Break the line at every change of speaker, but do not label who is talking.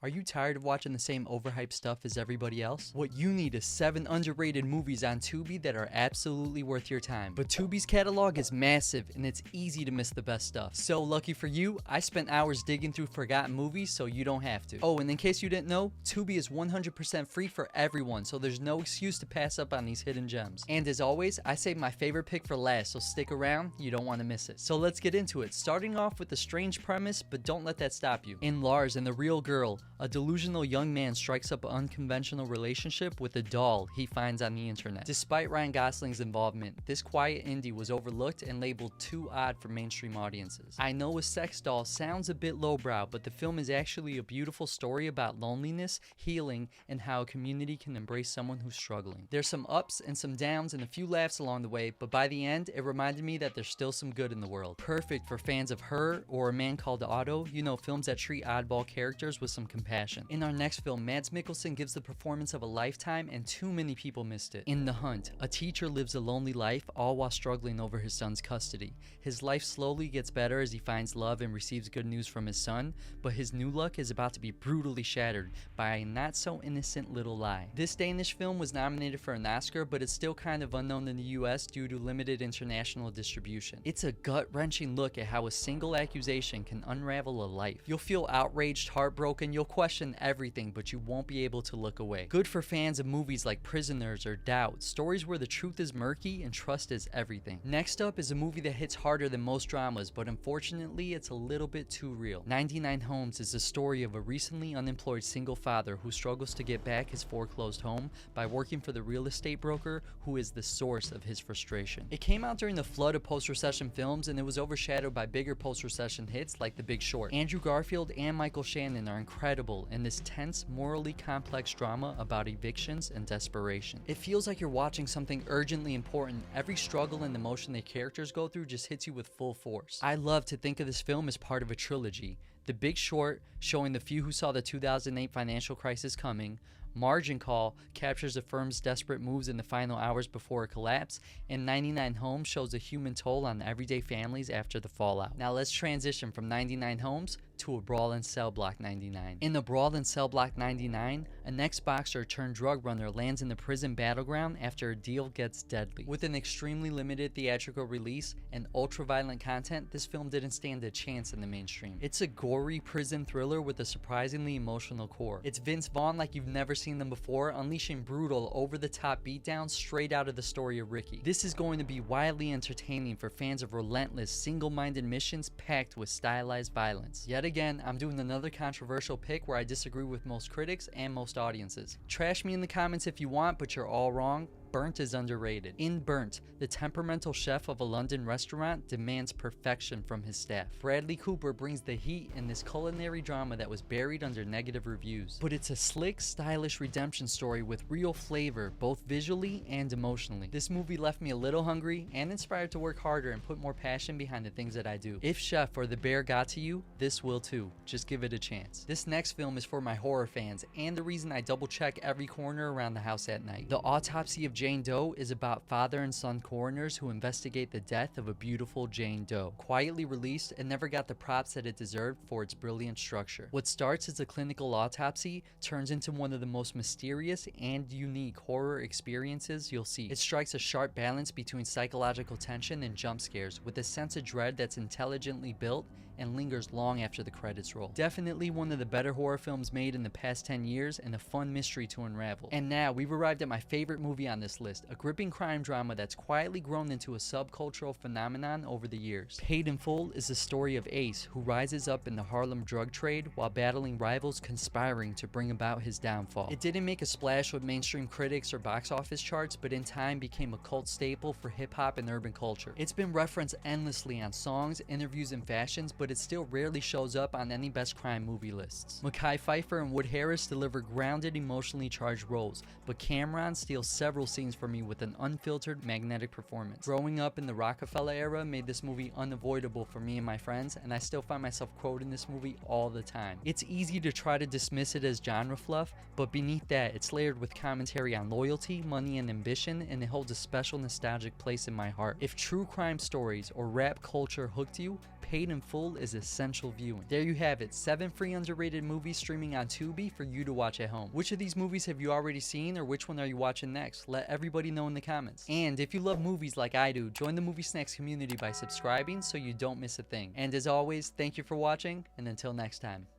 Are you tired of watching the same overhyped stuff as everybody else? What you need is 7 underrated movies on Tubi that are absolutely worth your time. But Tubi's catalog is massive and it's easy to miss the best stuff. So lucky for you, I spent hours digging through forgotten movies so you don't have to. Oh, and in case you didn't know, Tubi is 100% free for everyone, so there's no excuse to pass up on these hidden gems. And as always, I saved my favorite pick for last, so stick around, you don't want to miss it. So let's get into it, starting off with a strange premise, but don't let that stop you. In Lars and the Real Girl, a delusional young man strikes up an unconventional relationship with a doll he finds on the internet. Despite Ryan Gosling's involvement, this quiet indie was overlooked and labeled too odd for mainstream audiences. I know a sex doll sounds a bit lowbrow, but the film is actually a beautiful story about loneliness, healing, and how a community can embrace someone who's struggling. There's some ups and some downs and a few laughs along the way, but by the end, it reminded me that there's still some good in the world. Perfect for fans of Her or A Man Called Otto, you know, films that treat oddball characters with some compassion. In our next film, Mads Mikkelsen gives the performance of a lifetime and too many people missed it. In The Hunt, a teacher lives a lonely life all while struggling over his son's custody. His life slowly gets better as he finds love and receives good news from his son, but his new luck is about to be brutally shattered by a not so innocent little lie. This Danish film was nominated for an Oscar, but it's still kind of unknown in the US due to limited international distribution. It's a gut-wrenching look at how a single accusation can unravel a life. You'll feel outraged, heartbroken, you'll question everything, but you won't be able to look away. Good for fans of movies like Prisoners or Doubt, stories where the truth is murky and trust is everything. Next up is a movie that hits harder than most dramas, but unfortunately it's a little bit too real. 99 Homes is the story of a recently unemployed single father who struggles to get back his foreclosed home by working for the real estate broker who is the source of his frustration. It came out during the flood of post-recession films and it was overshadowed by bigger post-recession hits like The Big Short. Andrew Garfield and Michael Shannon are incredible in this tense, morally complex drama about evictions and desperation. It feels like you're watching something urgently important. Every struggle and emotion the characters go through just hits you with full force. I love to think of this film as part of a trilogy. The Big Short, showing the few who saw the 2008 financial crisis coming, Margin Call captures the firm's desperate moves in the final hours before a collapse, and 99 Homes shows the human toll on everyday families after the fallout. Now let's transition from 99 Homes to a Brawl in Cell Block 99. In the Brawl in Cell Block 99, an ex-boxer turned drug runner lands in the prison battleground after a deal gets deadly. With an extremely limited theatrical release and ultra-violent content, this film didn't stand a chance in the mainstream. It's a gory prison thriller with a surprisingly emotional core. It's Vince Vaughn like you've never seen them before, unleashing brutal, over-the-top beatdowns straight out of the story of Ricky. This is going to be wildly entertaining for fans of relentless, single-minded missions packed with stylized violence. Yet again, I'm doing another controversial pick where I disagree with most critics and most audiences. Trash me in the comments if you want, but you're all wrong. Burnt is underrated. In Burnt, the temperamental chef of a London restaurant demands perfection from his staff. Bradley Cooper brings the heat in this culinary drama that was buried under negative reviews. But it's a slick, stylish redemption story with real flavor, both visually and emotionally. This movie left me a little hungry and inspired to work harder and put more passion behind the things that I do. If Chef or The Bear got to you, this will too. Just give it a chance. This next film is for my horror fans and the reason I double check every corner around the house at night. The Autopsy of Jane Doe is about father and son coroners who investigate the death of a beautiful Jane Doe. Quietly released, it never got the props that it deserved for its brilliant structure. What starts as a clinical autopsy turns into one of the most mysterious and unique horror experiences you'll see. It strikes a sharp balance between psychological tension and jump scares, with a sense of dread that's intelligently built and lingers long after the credits roll. Definitely one of the better horror films made in the past 10 years and a fun mystery to unravel. And now we've arrived at my favorite movie on this list, a gripping crime drama that's quietly grown into a subcultural phenomenon over the years. Paid in Full is the story of Ace, who rises up in the Harlem drug trade while battling rivals conspiring to bring about his downfall. It didn't make a splash with mainstream critics or box office charts, but in time became a cult staple for hip-hop and urban culture. It's been referenced endlessly on songs, interviews, and fashions, but it still rarely shows up on any best crime movie lists. Mekhi Phifer and Wood Harris deliver grounded, emotionally charged roles, but Cameron steals several scenes for me with an unfiltered, magnetic performance. Growing up in the Rockefeller era made this movie unavoidable for me and my friends, and I still find myself quoting this movie all the time. It's easy to try to dismiss it as genre fluff, but beneath that, it's layered with commentary on loyalty, money, and ambition, and it holds a special nostalgic place in my heart. If true crime stories or rap culture hooked you, paid in full is essential viewing. There you have it, 7 free underrated movies streaming on Tubi for you to watch at home. Which of these movies have you already seen, or which one are you watching next? Let everybody know in the comments. And if you love movies like I do, join the MovieSnacks community by subscribing so you don't miss a thing. And as always, thank you for watching, and until next time.